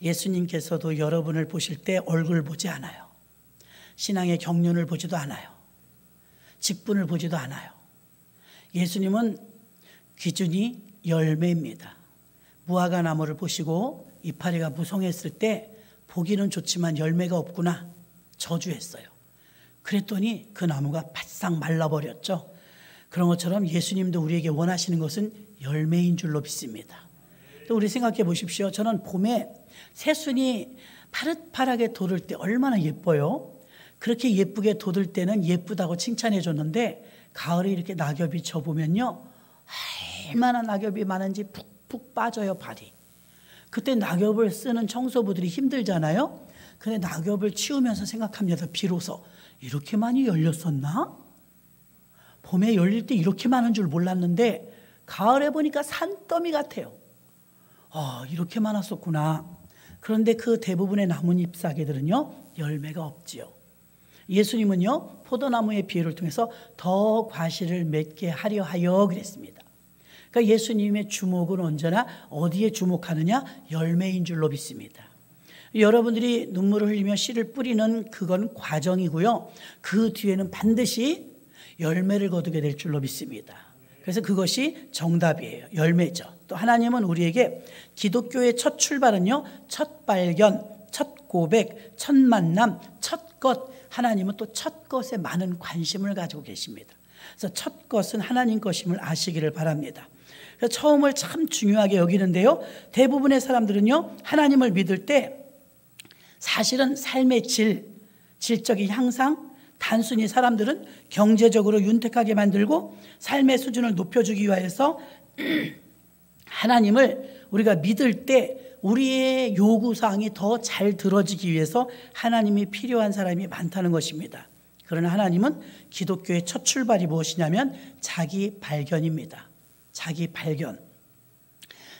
예수님께서도 여러분을 보실 때 얼굴 보지 않아요. 신앙의 경륜을 보지도 않아요. 직분을 보지도 않아요. 예수님은 기준이 열매입니다. 무화과 나무를 보시고 이파리가 무성했을 때 보기는 좋지만 열매가 없구나 저주했어요. 그랬더니 그 나무가 바싹 말라버렸죠. 그런 것처럼 예수님도 우리에게 원하시는 것은 열매인 줄로 믿습니다. 또 우리 생각해 보십시오. 저는 봄에 새순이 파릇파랗게 돋을 때 얼마나 예뻐요. 그렇게 예쁘게 돋을 때는 예쁘다고 칭찬해 줬는데 가을에 이렇게 낙엽이 져보면요, 얼마나 낙엽이 많은지 푹푹 빠져요, 발이. 그때 낙엽을 쓰는 청소부들이 힘들잖아요. 근데 낙엽을 치우면서 생각합니다. 비로소 이렇게 많이 열렸었나? 봄에 열릴 때 이렇게 많은 줄 몰랐는데 가을에 보니까 산더미 같아요. 이렇게 많았었구나. 그런데 그 대부분의 나뭇잎사계들은요, 열매가 없지요. 예수님은요, 포도나무의 비유를 통해서 더 과실을 맺게 하려 하여 그랬습니다. 그러니까 예수님의 주목은 언제나 어디에 주목하느냐? 열매인 줄로 믿습니다. 여러분들이 눈물을 흘리며 씨를 뿌리는 그건 과정이고요. 그 뒤에는 반드시 열매를 거두게 될 줄로 믿습니다. 그래서 그것이 정답이에요. 열매죠. 또 하나님은 우리에게 기독교의 첫 출발은요, 첫 발견, 첫 고백, 첫 만남, 첫 것, 하나님은 또 첫 것에 많은 관심을 가지고 계십니다. 그래서 첫 것은 하나님 것임을 아시기를 바랍니다. 그래서 처음을 참 중요하게 여기는데요, 대부분의 사람들은요, 하나님을 믿을 때 사실은 삶의 질적인 향상, 단순히 사람들은 경제적으로 윤택하게 만들고 삶의 수준을 높여주기 위해서 하나님을 우리가 믿을 때 우리의 요구사항이 더 잘 들어지기 위해서 하나님이 필요한 사람이 많다는 것입니다. 그러나 하나님은 기독교의 첫 출발이 무엇이냐면 자기 발견입니다. 자기 발견.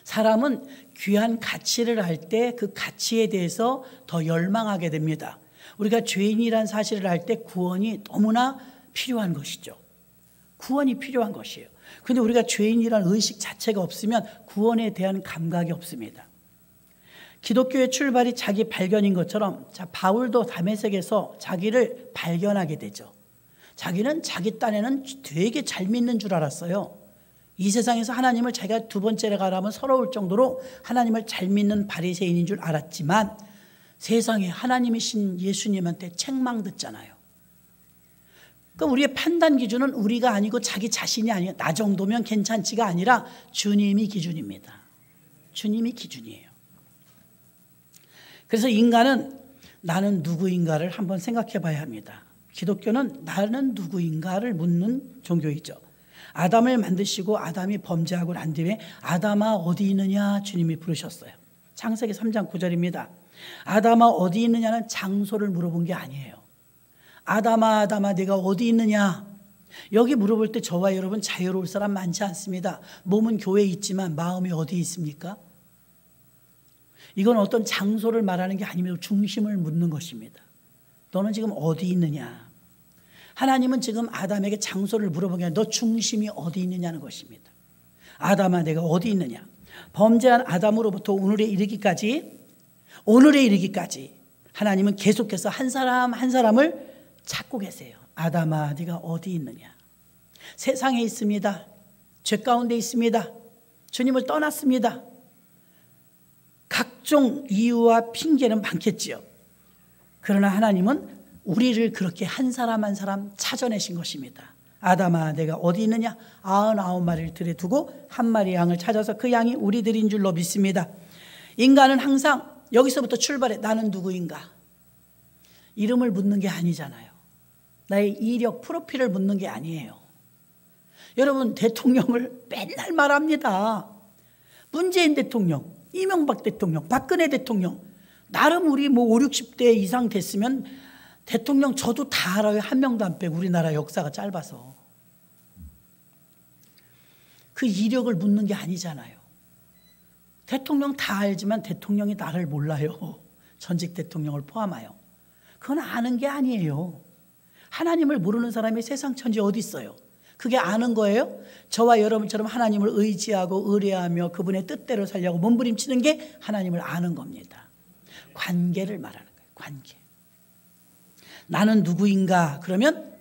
사람은 귀한 가치를 알 때 그 가치에 대해서 더 열망하게 됩니다. 우리가 죄인이란 사실을 알 때 구원이 너무나 필요한 것이죠. 구원이 필요한 것이에요. 그런데 우리가 죄인이란 의식 자체가 없으면 구원에 대한 감각이 없습니다. 기독교의 출발이 자기 발견인 것처럼 바울도 다메섹에서 자기를 발견하게 되죠. 자기는 자기 딴에는 되게 잘 믿는 줄 알았어요. 이 세상에서 하나님을 자기가 두 번째로 가라면 서러울 정도로 하나님을 잘 믿는 바리새인인 줄 알았지만 세상에 하나님이신 예수님한테 책망 듣잖아요. 그러니까 우리의 판단 기준은 우리가 아니고 자기 자신이 아니에요. 나 정도면 괜찮지가 아니라 주님이 기준입니다. 주님이 기준이에요. 그래서 인간은 나는 누구인가를 한번 생각해 봐야 합니다. 기독교는 나는 누구인가를 묻는 종교이죠. 아담을 만드시고 아담이 범죄하고 난 뒤에 아담아 어디 있느냐 주님이 부르셨어요. 창세기 3장 9절입니다. 아담아 어디 있느냐는 장소를 물어본 게 아니에요. 아담아 아담아 네가 어디 있느냐. 여기 물어볼 때 저와 여러분 자유로울 사람 많지 않습니다. 몸은 교회에 있지만 마음이 어디 있습니까? 이건 어떤 장소를 말하는 게 아니며 중심을 묻는 것입니다. 너는 지금 어디 있느냐. 하나님은 지금 아담에게 장소를 물어본 게 아니라 너 중심이 어디 있느냐는 것입니다. 아담아 내가 어디 있느냐. 범죄한 아담으로부터 오늘에 이르기까지 하나님은 계속해서 한 사람 한 사람을 찾고 계세요. 아담아 네가 어디 있느냐. 세상에 있습니다. 죄 가운데 있습니다. 주님을 떠났습니다. 각종 이유와 핑계는 많겠지요. 그러나 하나님은 우리를 그렇게 한 사람 한 사람 찾아내신 것입니다. 아담아 내가 어디 있느냐. 99마리를 들에 두고 한 마리 양을 찾아서 그 양이 우리들인 줄로 믿습니다. 인간은 항상 여기서부터 출발해. 나는 누구인가. 이름을 묻는 게 아니잖아요. 나의 이력 프로필을 묻는 게 아니에요. 여러분 대통령을 맨날 말합니다. 문재인 대통령, 이명박 대통령, 박근혜 대통령. 나름 우리 5, 60대 이상 됐으면 대통령 저도 다 알아요. 한 명도 안 빼고. 우리나라 역사가 짧아서. 그 이력을 묻는 게 아니잖아요. 대통령 다 알지만 대통령이 나를 몰라요. 전직 대통령을 포함하여. 그건 아는 게 아니에요. 하나님을 모르는 사람이 세상 천지 어디 있어요? 그게 아는 거예요? 저와 여러분처럼 하나님을 의지하고 의뢰하며 그분의 뜻대로 살려고 몸부림치는 게 하나님을 아는 겁니다. 관계를 말하는 거예요. 관계. 나는 누구인가? 그러면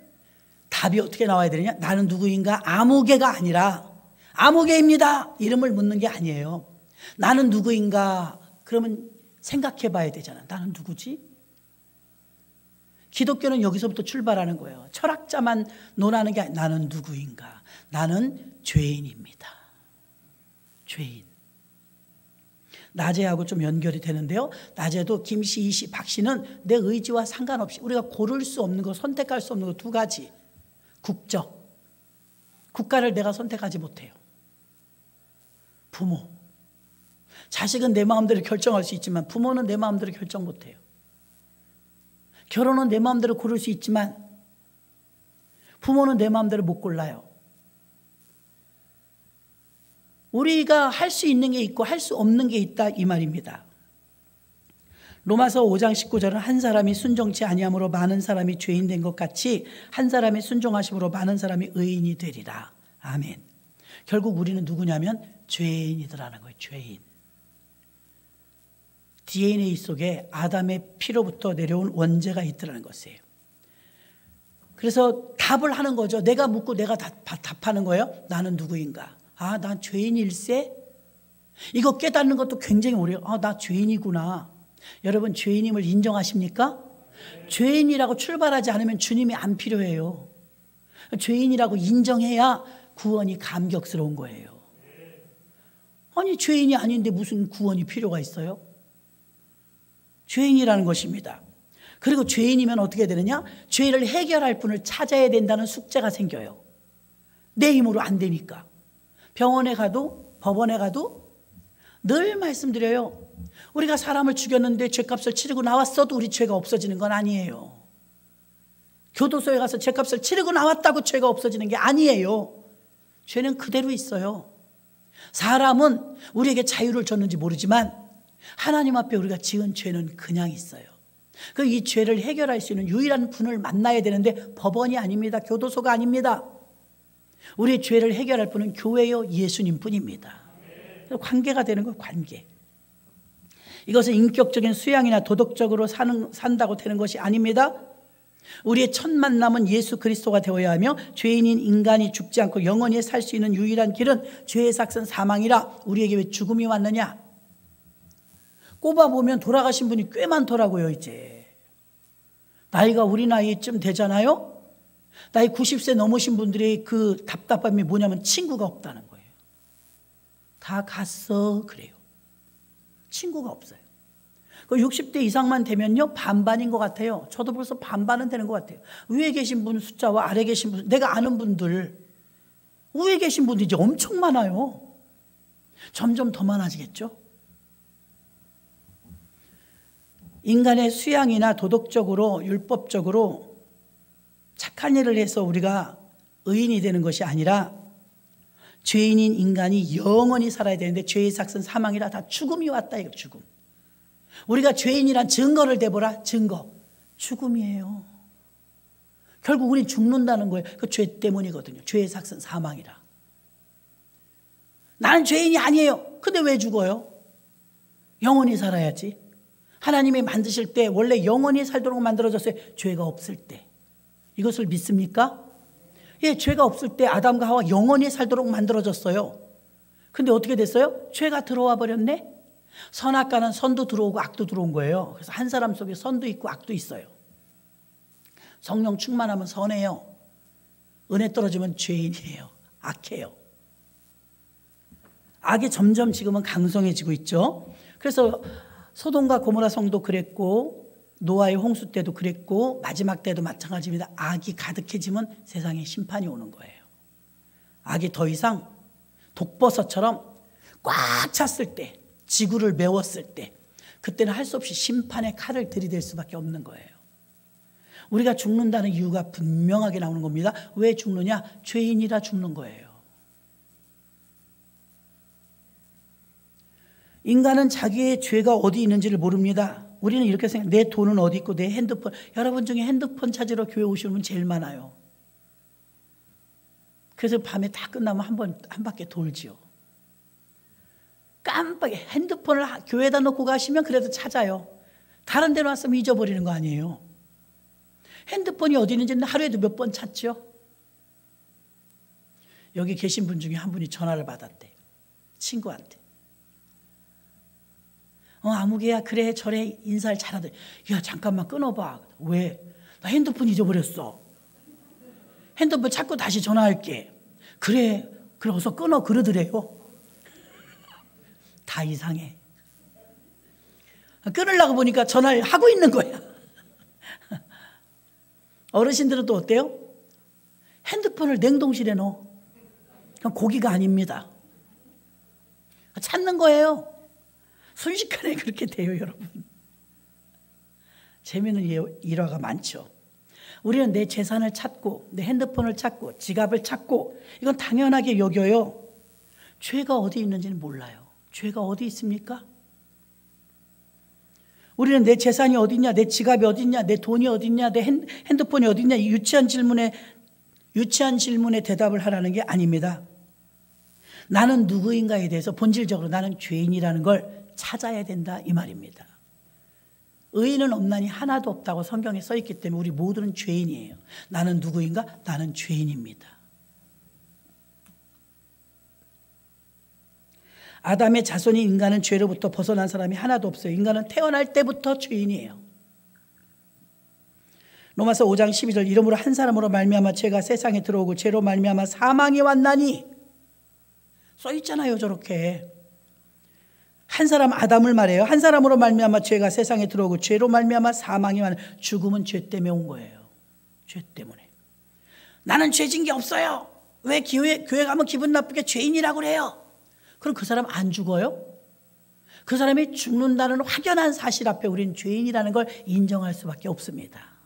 답이 어떻게 나와야 되느냐? 나는 누구인가? 아무개가 아니라 아무개입니다. 이름을 묻는 게 아니에요. 나는 누구인가? 그러면 생각해 봐야 되잖아. 나는 누구지? 기독교는 여기서부터 출발하는 거예요. 철학자만 논하는 게 아니라 나는 누구인가? 나는 죄인입니다. 죄인. 낮에하고 좀 연결이 되는데요. 낮에도 김씨, 이씨, 박씨는 내 의지와 상관없이 우리가 고를 수 없는 거, 선택할 수 없는 거 두 가지. 국적. 국가를 내가 선택하지 못해요. 부모. 자식은 내 마음대로 결정할 수 있지만 부모는 내 마음대로 결정 못해요. 결혼은 내 마음대로 고를 수 있지만 부모는 내 마음대로 못 골라요. 우리가 할 수 있는 게 있고 할 수 없는 게 있다 이 말입니다. 로마서 5장 19절은 한 사람이 순종치 아니함으로 많은 사람이 죄인 된 것 같이 한 사람이 순종하심으로 많은 사람이 의인이 되리라. 아멘. 결국 우리는 누구냐면 죄인이더라는 거예요. 죄인. DNA 속에 아담의 피로부터 내려온 원죄가 있더라는 것이에요. 그래서 답을 하는 거죠. 내가 묻고 내가 답하는 거예요. 나는 누구인가? 아, 난 죄인일세? 이거 깨닫는 것도 굉장히 어려워요. 아, 나 죄인이구나. 여러분 죄인임을 인정하십니까? 죄인이라고 출발하지 않으면 주님이 안 필요해요. 죄인이라고 인정해야 구원이 감격스러운 거예요. 아니 죄인이 아닌데 무슨 구원이 필요가 있어요? 죄인이라는 것입니다. 그리고 죄인이면 어떻게 되느냐? 죄를 해결할 분을 찾아야 된다는 숙제가 생겨요. 내 힘으로 안 되니까. 병원에 가도 법원에 가도 늘 말씀드려요. 우리가 사람을 죽였는데 죄값을 치르고 나왔어도 우리 죄가 없어지는 건 아니에요. 교도소에 가서 죄값을 치르고 나왔다고 죄가 없어지는 게 아니에요. 죄는 그대로 있어요. 사람은 우리에게 자유를 줬는지 모르지만 하나님 앞에 우리가 지은 죄는 그냥 있어요. 이 죄를 해결할 수 있는 유일한 분을 만나야 되는데 법원이 아닙니다. 교도소가 아닙니다. 우리의 죄를 해결할 분은 교회요 예수님 뿐입니다. 관계가 되는 거예요. 관계. 이것은 인격적인 수양이나 도덕적으로 산다고 되는 것이 아닙니다. 우리의 첫 만남은 예수 그리스도가 되어야 하며 죄인인 인간이 죽지 않고 영원히 살 수 있는 유일한 길은 죄의 삭은 사망이라. 우리에게 왜 죽음이 왔느냐? 꼽아보면 돌아가신 분이 꽤 많더라고요. 이제 나이가 우리 나이쯤 되잖아요. 나이 90세 넘으신 분들의 그 답답함이 뭐냐면 친구가 없다는 거예요. 다 갔어 그래요. 친구가 없어요. 그 60대 이상만 되면요 반반인 것 같아요. 저도 벌써 반반은 되는 것 같아요. 위에 계신 분 숫자와 아래 계신 분, 내가 아는 분들, 위에 계신 분들이 이제 엄청 많아요. 점점 더 많아지겠죠. 인간의 수양이나 도덕적으로 율법적으로 착한 일을 해서 우리가 의인이 되는 것이 아니라 죄인인 인간이 영원히 살아야 되는데 죄의 삭은 사망이라. 다 죽음이 왔다 이거. 죽음. 우리가 죄인이란 증거를 대보라. 증거. 죽음이에요. 결국 우린 죽는다는 거예요. 그 죄 때문이거든요. 죄의 삭은 사망이라. 나는 죄인이 아니에요. 근데 왜 죽어요? 영원히 살아야지. 하나님이 만드실 때 원래 영원히 살도록 만들어졌어요. 죄가 없을 때. 이것을 믿습니까? 예, 죄가 없을 때 아담과 하와 영원히 살도록 만들어졌어요. 근데 어떻게 됐어요? 죄가 들어와 버렸네. 선악과는 선도 들어오고 악도 들어온 거예요. 그래서 한 사람 속에 선도 있고 악도 있어요. 성령 충만하면 선해요. 은혜 떨어지면 죄인이에요. 악해요. 악이 점점 지금은 강성해지고 있죠. 그래서 소돔과 고모라 성도 그랬고 노아의 홍수 때도 그랬고 마지막 때도 마찬가지입니다. 악이 가득해지면 세상에 심판이 오는 거예요. 악이 더 이상 독버섯처럼 꽉 찼을 때, 지구를 메웠을 때, 그때는 할 수 없이 심판의 칼을 들이댈 수밖에 없는 거예요. 우리가 죽는다는 이유가 분명하게 나오는 겁니다. 왜 죽느냐? 죄인이라 죽는 거예요. 인간은 자기의 죄가 어디 있는지를 모릅니다. 우리는 이렇게 생각해요. 내 돈은 어디 있고 내 핸드폰. 여러분 중에 핸드폰 찾으러 교회 오시는 분 제일 많아요. 그래서 밤에 다 끝나면 한 바퀴 돌지요. 깜빡이 핸드폰을 교회에다 놓고 가시면 그래도 찾아요. 다른 데 놨으면 잊어버리는 거 아니에요. 핸드폰이 어디 있는지는 하루에도 몇 번 찾죠. 여기 계신 분 중에 한 분이 전화를 받았대. 친구한테. 아무개야, 그래 저래 인사를 잘하더니, 야 잠깐만 끊어봐. 왜? 나 핸드폰 잊어버렸어. 핸드폰 찾고 다시 전화할게. 그래 어서 끊어. 그러더래요. 다 이상해. 끊으려고 보니까 전화를 하고 있는 거야. 어르신들은 또 어때요? 핸드폰을 냉동실에 넣어. 그럼 고기가 아닙니다. 찾는 거예요. 순식간에 그렇게 돼요, 여러분. 재미있는 일화가 많죠. 우리는 내 재산을 찾고, 내 핸드폰을 찾고, 지갑을 찾고, 이건 당연하게 여겨요. 죄가 어디 있는지는 몰라요. 죄가 어디 있습니까? 우리는 내 재산이 어디 있냐, 내 지갑이 어디 있냐, 내 돈이 어디 있냐, 내 핸드폰이 어디 있냐, 이 유치한 질문에 대답을 하라는 게 아닙니다. 나는 누구인가에 대해서 본질적으로 나는 죄인이라는 걸 찾아야 된다, 이 말입니다. 의인은 없나니 하나도 없다고 성경에 써 있기 때문에 우리 모두는 죄인이에요. 나는 누구인가? 나는 죄인입니다. 아담의 자손인 인간은 죄로부터 벗어난 사람이 하나도 없어요. 인간은 태어날 때부터 죄인이에요. 로마서 5장 12절, 이러므로 한 사람으로 말미암아 죄가 세상에 들어오고 죄로 말미암아 사망이 왔나니, 써 있잖아요, 저렇게. 한 사람 아담을 말해요. 한 사람으로 말미암아 죄가 세상에 들어오고 죄로 말미암아 사망이 왔나니. 죽음은 죄 때문에 온 거예요. 죄 때문에. 나는 죄진 게 없어요. 왜 교회 가면 기분 나쁘게 죄인이라고 그래요? 그럼 그 사람 안 죽어요? 그 사람이 죽는다는 확연한 사실 앞에 우리는 죄인이라는 걸 인정할 수밖에 없습니다.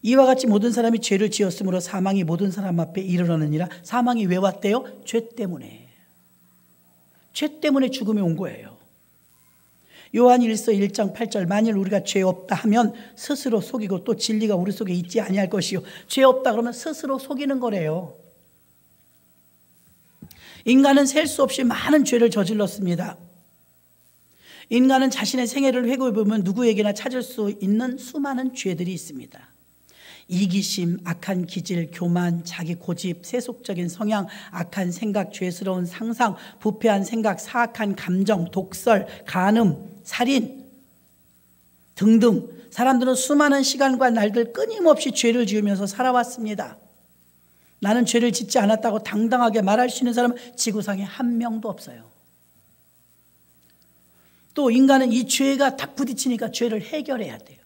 이와 같이 모든 사람이 죄를 지었으므로 사망이 모든 사람 앞에 이르러느니라. 사망이 왜 왔대요? 죄 때문에. 죄 때문에 죽음이 온 거예요. 요한 1서 1장 8절, 만일 우리가 죄 없다 하면 스스로 속이고 또 진리가 우리 속에 있지 아니할 것이요. 죄 없다 그러면 스스로 속이는 거래요. 인간은 셀 수 없이 많은 죄를 저질렀습니다. 인간은 자신의 생애를 회고해 보면 누구에게나 찾을 수 있는 수많은 죄들이 있습니다. 이기심, 악한 기질, 교만, 자기 고집, 세속적인 성향, 악한 생각, 죄스러운 상상, 부패한 생각, 사악한 감정, 독설, 간음, 살인 등등. 사람들은 수많은 시간과 날들 끊임없이 죄를 지으면서 살아왔습니다. 나는 죄를 짓지 않았다고 당당하게 말할 수 있는 사람은 지구상에 한 명도 없어요. 또 인간은 이 죄가 딱 부딪히니까 죄를 해결해야 돼요.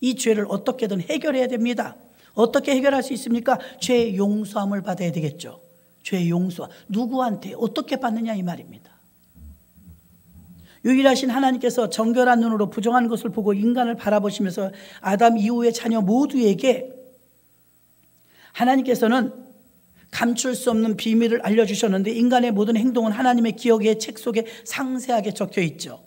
이 죄를 어떻게든 해결해야 됩니다. 어떻게 해결할 수 있습니까? 죄의 용서함을 받아야 되겠죠. 죄의 용서. 누구한테 어떻게 받느냐 이 말입니다. 유일하신 하나님께서 정결한 눈으로 부정한 것을 보고 인간을 바라보시면서 아담 이후의 자녀 모두에게 하나님께서는 감출 수 없는 비밀을 알려주셨는데, 인간의 모든 행동은 하나님의 기억의 책 속에 상세하게 적혀 있죠.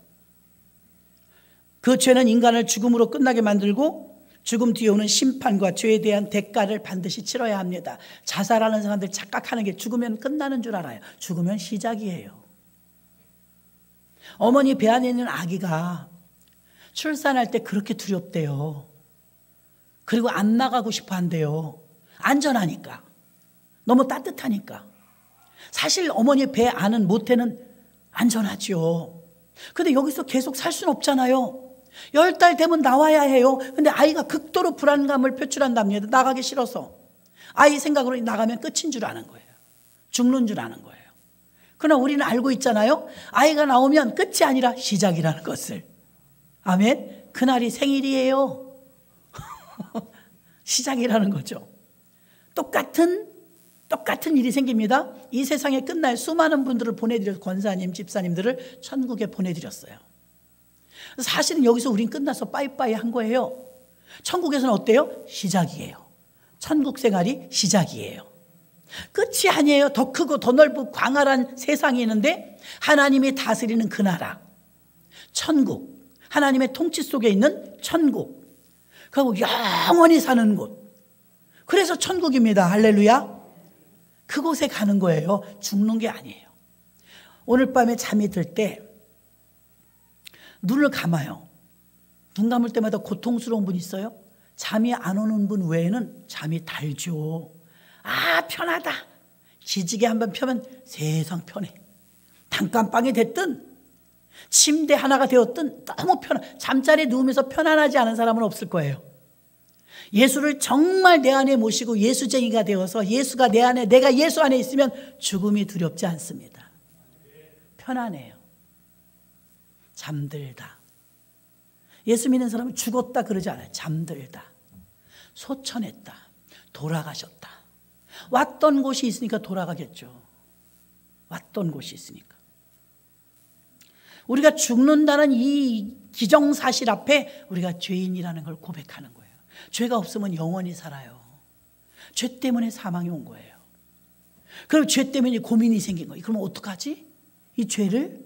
그 죄는 인간을 죽음으로 끝나게 만들고 죽음 뒤에 오는 심판과 죄에 대한 대가를 반드시 치러야 합니다. 자살하는 사람들 착각하는 게 죽으면 끝나는 줄 알아요. 죽으면 시작이에요. 어머니 배 안에 있는 아기가 출산할 때 그렇게 두렵대요. 그리고 안 나가고 싶어 한대요. 안전하니까. 너무 따뜻하니까. 사실 어머니 배 안은 모태는 안전하죠. 근데 여기서 계속 살 수는 없잖아요. 10달 되면 나와야 해요. 근데 아이가 극도로 불안감을 표출한답니다. 나가기 싫어서. 아이 생각으로 나가면 끝인 줄 아는 거예요. 죽는 줄 아는 거예요. 그러나 우리는 알고 있잖아요. 아이가 나오면 끝이 아니라 시작이라는 것을. 아멘. 그날이 생일이에요. 시작이라는 거죠. 똑같은 일이 생깁니다. 이 세상에 끝날 수많은 분들을 보내드려서 권사님, 집사님들을 천국에 보내드렸어요. 사실은 여기서 우린 끝나서 빠이빠이 한 거예요. 천국에서는 어때요? 시작이에요. 천국 생활이 시작이에요. 끝이 아니에요. 더 크고 더 넓고 광활한 세상이 있는데 하나님이 다스리는 그 나라, 천국, 하나님의 통치 속에 있는 천국, 그리고 영원히 사는 곳. 그래서 천국입니다. 할렐루야. 그곳에 가는 거예요. 죽는 게 아니에요. 오늘 밤에 잠이 들 때 눈을 감아요. 눈 감을 때마다 고통스러운 분 있어요? 잠이 안 오는 분 외에는 잠이 달죠. 아, 편하다. 기지개 한번 펴면 세상 편해. 단칸방이 됐든 침대 하나가 되었든 너무 잠자리에 누우면서 편안하지 않은 사람은 없을 거예요. 예수를 정말 내 안에 모시고 예수쟁이가 되어서 예수가 내 안에, 내가 예수 안에 있으면 죽음이 두렵지 않습니다. 편안해요. 잠들다. 예수 믿는 사람은 죽었다 그러지 않아요. 잠들다. 소천했다. 돌아가셨다. 왔던 곳이 있으니까 돌아가겠죠. 왔던 곳이 있으니까. 우리가 죽는다는 이 기정사실 앞에 우리가 죄인이라는 걸 고백하는 거예요. 죄가 없으면 영원히 살아요. 죄 때문에 사망이 온 거예요. 그럼 죄 때문에 고민이 생긴 거예요. 그럼 어떡하지? 이 죄를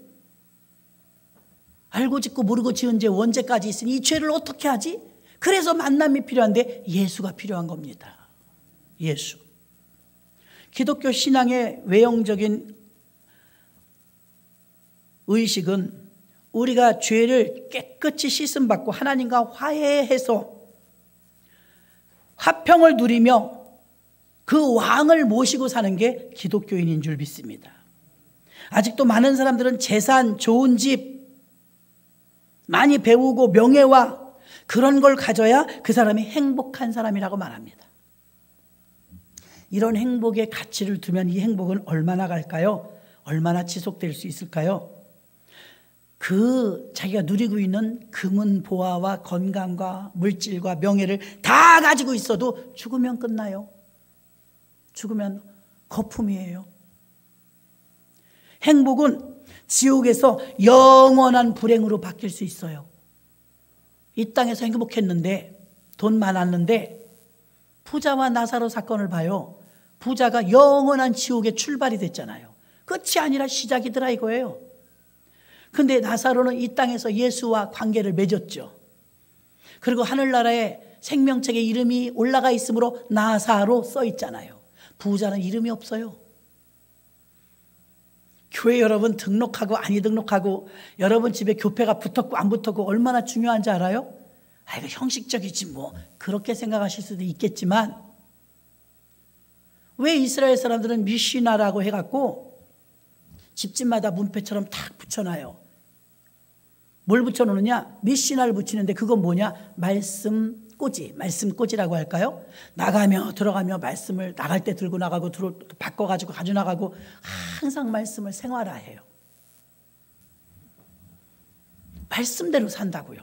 알고 짓고 모르고 지은 죄 원죄까지 있으니 이 죄를 어떻게 하지? 그래서 만남이 필요한데 예수가 필요한 겁니다. 예수. 기독교 신앙의 외형적인 의식은 우리가 죄를 깨끗이 씻음받고 하나님과 화해해서 화평을 누리며 그 왕을 모시고 사는 게 기독교인인 줄 믿습니다. 아직도 많은 사람들은 재산, 좋은 집, 많이 배우고 명예와 그런 걸 가져야 그 사람이 행복한 사람이라고 말합니다. 이런 행복의 가치를 두면 이 행복은 얼마나 갈까요? 얼마나 지속될 수 있을까요? 그 자기가 누리고 있는 금은 보화와 건강과 물질과 명예를 다 가지고 있어도 죽으면 끝나요. 죽으면 거품이에요. 행복은 지옥에서 영원한 불행으로 바뀔 수 있어요. 이 땅에서 행복했는데, 돈 많았는데, 부자와 나사로 사건을 봐요. 부자가 영원한 지옥에 출발이 됐잖아요. 끝이 아니라 시작이더라 이거예요. 근데 나사로는 이 땅에서 예수와 관계를 맺었죠. 그리고 하늘나라에 생명책에 이름이 올라가 있으므로 나사로 써 있잖아요. 부자는 이름이 없어요. 교회 여러분 등록하고 아니 등록하고 여러분 집에 교패가 붙었고 안 붙었고 얼마나 중요한지 알아요? 아, 이거 형식적이지 뭐 그렇게 생각하실 수도 있겠지만 왜 이스라엘 사람들은 미시나라고 해갖고 집집마다 문패처럼 탁 붙여놔요. 뭘 붙여놓느냐? 미시나를 붙이는데 그건 뭐냐? 말씀꽂이, 말씀꽂이라고 할까요? 나가며 들어가며 말씀을 나갈 때 들고 나가고 바꿔가지고 가져나가고 항상 말씀을 생활화해요. 말씀대로 산다고요.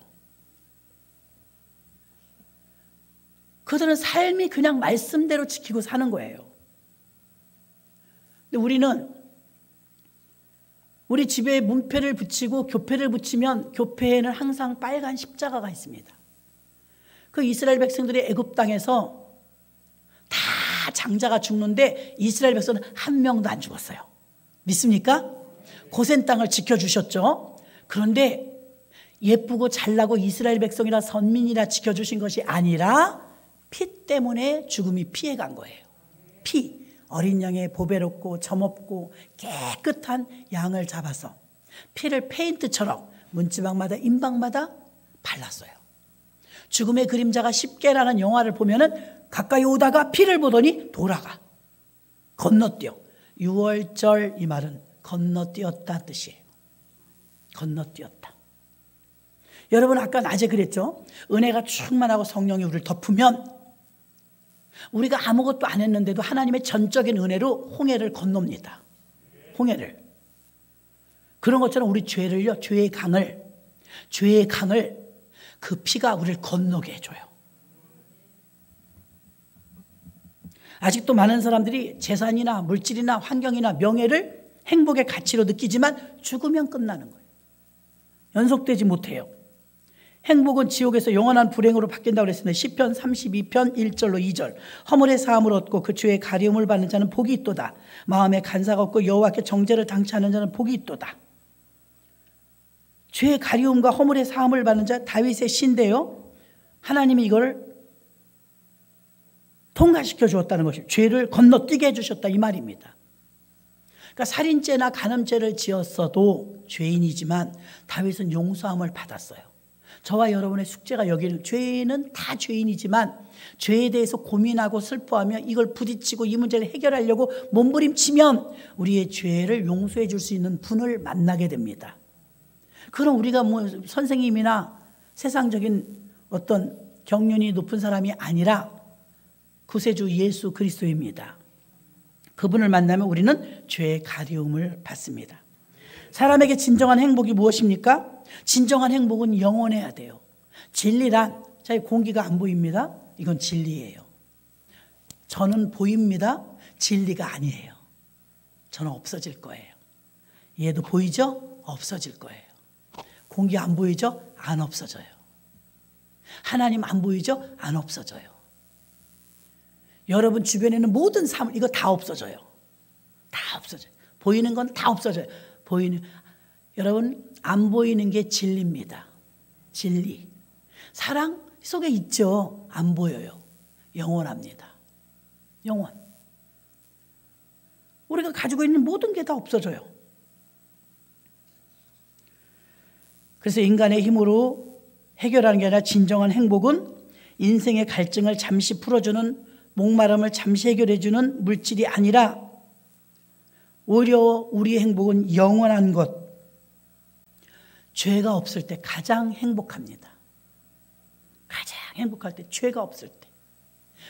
그들은 삶이 그냥 말씀대로 지키고 사는 거예요. 근데 우리는 우리 집에 문패를 붙이고 교패를 붙이면 교패에는 항상 빨간 십자가가 있습니다. 그 이스라엘 백성들이 애굽 땅에서 다 장자가 죽는데 이스라엘 백성은 한 명도 안 죽었어요. 믿습니까? 고센 땅을 지켜주셨죠. 그런데 예쁘고 잘나고 이스라엘 백성이라 선민이라 지켜주신 것이 아니라 피 때문에 죽음이 피해간 거예요. 피. 어린 양의 보배롭고 점없고 깨끗한 양을 잡아서 피를 페인트처럼 문지방마다 임방마다 발랐어요. 죽음의 그림자가 10개라는 영화를 보면은 가까이 오다가 피를 보더니 돌아가. 건너뛰어. 6월절 이 말은 건너뛰었다 뜻이에요. 건너뛰었다. 여러분 아까 낮에 그랬죠? 은혜가 충만하고 성령이 우리를 덮으면 우리가 아무것도 안 했는데도 하나님의 전적인 은혜로 홍해를 건넙니다. 홍해를. 그런 것처럼 우리 죄를요, 죄의 강을 그 피가 우리를 건너게 해줘요. 아직도 많은 사람들이 재산이나 물질이나 환경이나 명예를 행복의 가치로 느끼지만 죽으면 끝나는 거예요. 연속되지 못해요. 행복은 지옥에서 영원한 불행으로 바뀐다고 그랬습니다. 시편 32편 1절로 2절. 허물의 사함을 얻고 그 죄의 가리움을 받는 자는 복이 있도다. 마음에 간사가 없고 여호와께 정죄를 당치 않은 자는 복이 있도다. 죄의 가리움과 허물의 사함을 받는 자 다윗의 시인데요. 하나님이 이걸 통과시켜 주었다는 것이 죄를 건너뛰게 해주셨다 이 말입니다. 그러니까 살인죄나 간음죄를 지었어도 죄인이지만 다윗은 용서함을 받았어요. 저와 여러분의 숙제가 여기는, 죄는 다 죄인이지만 죄에 대해서 고민하고 슬퍼하며 이걸 부딪히고 이 문제를 해결하려고 몸부림치면 우리의 죄를 용서해 줄 수 있는 분을 만나게 됩니다. 그럼 우리가 뭐 선생님이나 세상적인 어떤 경륜이 높은 사람이 아니라 구세주 예수 그리스도입니다. 그분을 만나면 우리는 죄의 가리움을 받습니다. 사람에게 진정한 행복이 무엇입니까? 진정한 행복은 영원해야 돼요. 진리란, 자, 공기가 안 보입니다. 이건 진리예요. 저는 보입니다. 진리가 아니에요. 저는 없어질 거예요. 얘도 보이죠? 없어질 거예요. 공기 안 보이죠? 안 없어져요. 하나님 안 보이죠? 안 없어져요. 여러분 주변에는 모든 사물, 이거 다 없어져요. 다 없어져요. 보이는 건 다 없어져요. 여러분, 안 보이는 게 진리입니다. 진리. 사랑 속에 있죠. 안 보여요. 영원합니다. 영원. 우리가 가지고 있는 모든 게 다 없어져요. 그래서 인간의 힘으로 해결하는 게 아니라 진정한 행복은 인생의 갈증을 잠시 풀어주는, 목마름을 잠시 해결해주는 물질이 아니라 오히려 우리의 행복은 영원한 것, 죄가 없을 때 가장 행복합니다. 가장 행복할 때, 죄가 없을 때.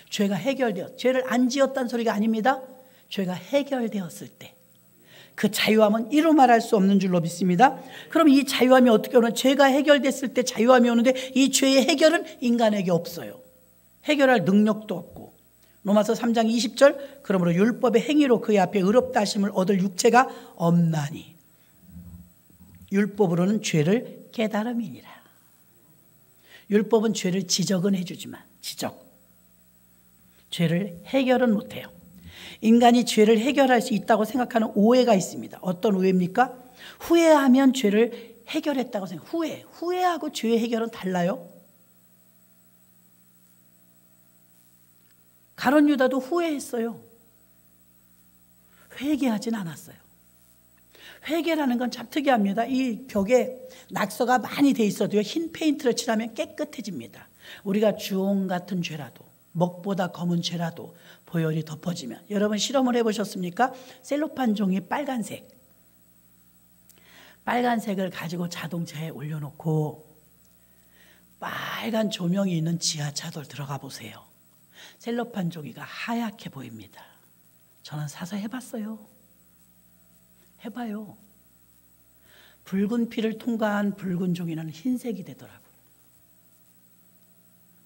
죄가 죄를 안 지었다는 소리가 아닙니다. 죄가 해결되었을 때. 그 자유함은 이루 말할 수 없는 줄로 믿습니다. 그럼 이 자유함이 어떻게 오는? 죄가 해결됐을 때 자유함이 오는데 이 죄의 해결은 인간에게 없어요. 해결할 능력도 없고. 로마서 3장 20절, 그러므로 율법의 행위로 그의 앞에 의롭다 하심을 얻을 육체가 없나니 율법으로는 죄를 깨달음이니라. 율법은 죄를 지적은 해주지만, 죄를 해결은 못해요. 인간이 죄를 해결할 수 있다고 생각하는 오해가 있습니다. 어떤 오해입니까? 후회하면 죄를 해결했다고 생각. 후회하고 죄의 해결은 달라요. 가룟 유다도 후회했어요. 회개하진 않았어요. 회개라는 건 참 특이합니다. 이 벽에 낙서가 많이 돼 있어도요, 흰 페인트를 칠하면 깨끗해집니다. 우리가 주홍 같은 죄라도, 먹보다 검은 죄라도 보혈이 덮어지면, 여러분 실험을 해보셨습니까? 셀로판 종이 빨간색을 가지고 자동차에 올려놓고 빨간 조명이 있는 지하차도를 들어가 보세요. 셀로판 종이가 하얗게 보입니다. 저는 사서 해봤어요. 해봐요. 붉은 피를 통과한 붉은 종이는 흰색이 되더라고요.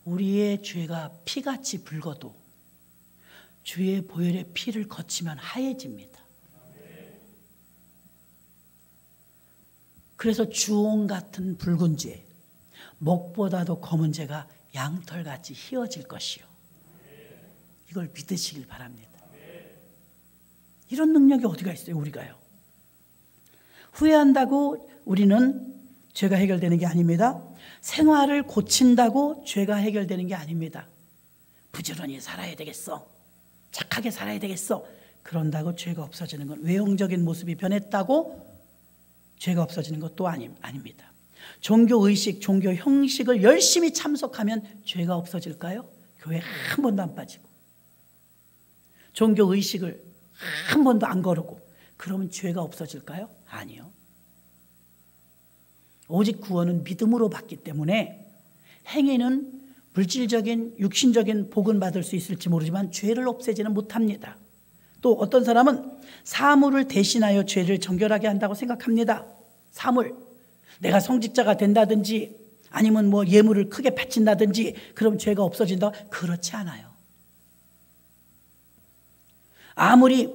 우리의 죄가 피같이 붉어도 주의 보혈의 피를 거치면 하얘집니다. 그래서 주홍 같은 붉은 죄, 먹보다도 검은 죄가 양털같이 휘어질 것이요. 이걸 믿으시길 바랍니다. 이런 능력이 어디가 있어요, 우리가요? 후회한다고 우리는 죄가 해결되는 게 아닙니다. 생활을 고친다고 죄가 해결되는 게 아닙니다. 부지런히 살아야 되겠어. 착하게 살아야 되겠어. 그런다고 죄가 없어지는 건, 외형적인 모습이 변했다고 죄가 없어지는 것도 아닙니다. 종교의식, 종교 형식을 열심히 참석하면 죄가 없어질까요? 교회 한 번도 안 빠지고, 종교의식을 한 번도 안 거르고, 그러면 죄가 없어질까요? 아니요. 오직 구원은 믿음으로 받기 때문에 행위는 물질적인, 육신적인 복은 받을 수 있을지 모르지만 죄를 없애지는 못합니다. 또 어떤 사람은 사물을 대신하여 죄를 정결하게 한다고 생각합니다. 사물, 내가 성직자가 된다든지 아니면 뭐 예물을 크게 바친다든지 그럼 죄가 없어진다. 그렇지 않아요. 아무리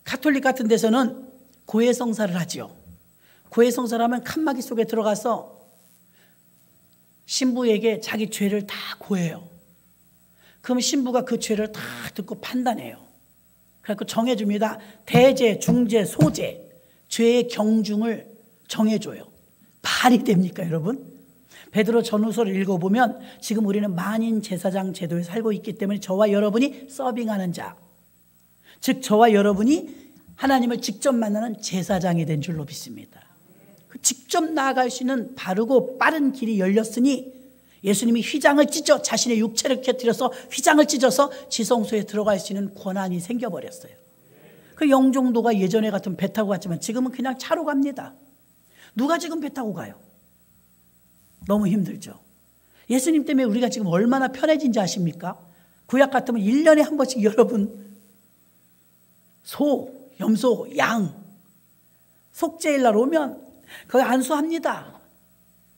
가톨릭 같은 데서는 고해성사를 하죠. 고해성사를 하면 칸막이 속에 들어가서 신부에게 자기 죄를 다 고해요. 그럼 신부가 그 죄를 다 듣고 판단해요. 그래서 정해줍니다. 대죄, 중죄, 소죄, 죄의 경중을 정해줘요. 말이 됩니까, 여러분? 베드로 전후서를 읽어보면 지금 우리는 만인 제사장 제도에 살고 있기 때문에 저와 여러분이 서빙하는 자, 즉 저와 여러분이 하나님을 직접 만나는 제사장이 된 줄로 믿습니다. 직접 나아갈 수 있는 바르고 빠른 길이 열렸으니 예수님이 휘장을 찢어 자신의 육체를 곁들여서 휘장을 찢어서 지성소에 들어갈 수 있는 권한이 생겨버렸어요. 그 영종도가 예전에 같으면 배 타고 갔지만 지금은 그냥 차로 갑니다. 누가 지금 배 타고 가요? 너무 힘들죠. 예수님 때문에 우리가 지금 얼마나 편해진지 아십니까? 구약 같으면 1년에 한 번씩 여러분 소, 염소, 양 속죄일 날 오면 거기 안수합니다.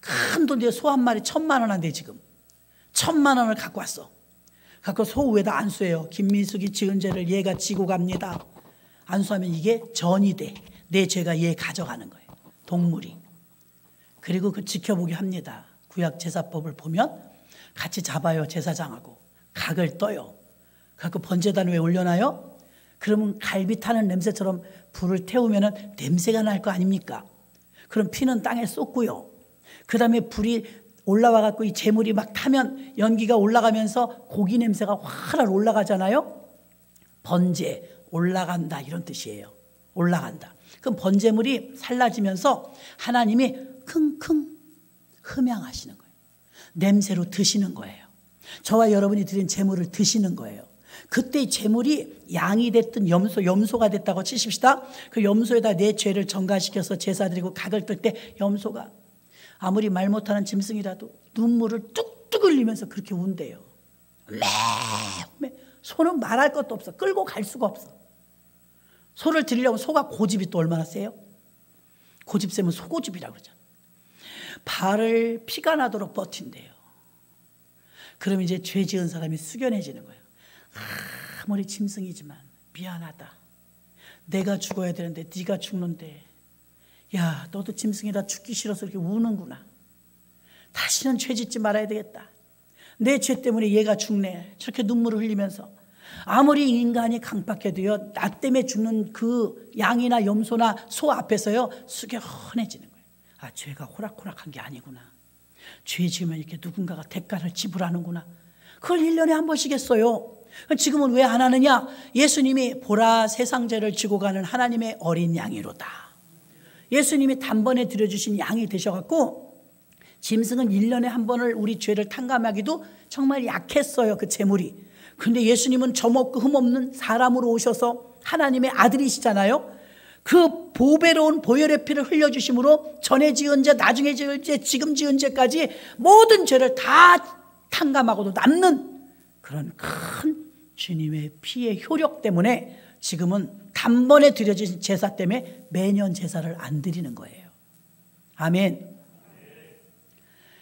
큰 돈인데 소 한 마리 1,000만 원 한대 지금. 1,000만 원을 갖고 왔어. 갖고 소 위에다 안수해요. 김민숙이 지은 죄를 얘가 지고 갑니다. 안수하면 이게 전이 돼. 내 죄가 얘 가져가는 거예요. 동물이. 그리고 그 지켜보게 합니다. 구약 제사법을 보면 같이 잡아요. 제사장하고. 각을 떠요. 갖고 번제단 위에 올려놔요. 그러면 갈비 타는 냄새처럼 불을 태우면 냄새가 날 거 아닙니까? 그럼 피는 땅에 쏟고요. 그 다음에 불이 올라와갖고 이 재물이 막 타면 연기가 올라가면서 고기 냄새가 활활 올라가잖아요. 번제, 올라간다 이런 뜻이에요. 올라간다. 그럼 번제물이 살라지면서 하나님이 킁킁 흠양하시는 거예요. 냄새로 드시는 거예요. 저와 여러분이 드린 재물을 드시는 거예요. 그때 이 재물이 양이 됐든 염소가 됐다고 치십시다. 그 염소에다 내 죄를 전가시켜서 제사 드리고 각을 뜰 때 염소가 아무리 말 못하는 짐승이라도 눈물을 뚝뚝 흘리면서 그렇게 운대요. 소는 말할 것도 없어. 끌고 갈 수가 없어. 소를 드리려면 소가 고집이 또 얼마나 세요? 고집 세면 소고집이라고 그러잖아. 발을 피가 나도록 버틴대요. 그럼 이제 죄 지은 사람이 숙연해지는 거예요. 아무리 짐승이지만 미안하다. 내가 죽어야 되는데 네가 죽는데 야 너도 짐승이다 죽기 싫어서 이렇게 우는구나. 다시는 죄 짓지 말아야 되겠다. 내 죄 때문에 얘가 죽네. 저렇게 눈물을 흘리면서 아무리 인간이 강박해도요 나 때문에 죽는 그 양이나 염소나 소 앞에서요 숙연해지는 거예요. 아 죄가 호락호락한 게 아니구나. 죄 지으면 이렇게 누군가가 대가를 지불하는구나. 그걸 1년에 한 번씩 했어요. 지금은 왜 안 하느냐? 예수님이 보라 세상 죄를 지고 가는 하나님의 어린 양이로다. 예수님이 단번에 드려주신 양이 되셔갖고 짐승은 1년에 한 번을 우리 죄를 탕감하기도 정말 약했어요. 그 재물이. 근데 예수님은 점없고 흠없는 사람으로 오셔서 하나님의 아들이시잖아요. 그 보배로운 보혈의 피를 흘려주심으로 전에 지은 죄, 나중에 지은 죄, 지금 지은 죄까지 모든 죄를 다 탕감하고도 남는 그런 큰 주님의 피의 효력 때문에 지금은 단번에 드려진 제사 때문에 매년 제사를 안 드리는 거예요. 아멘.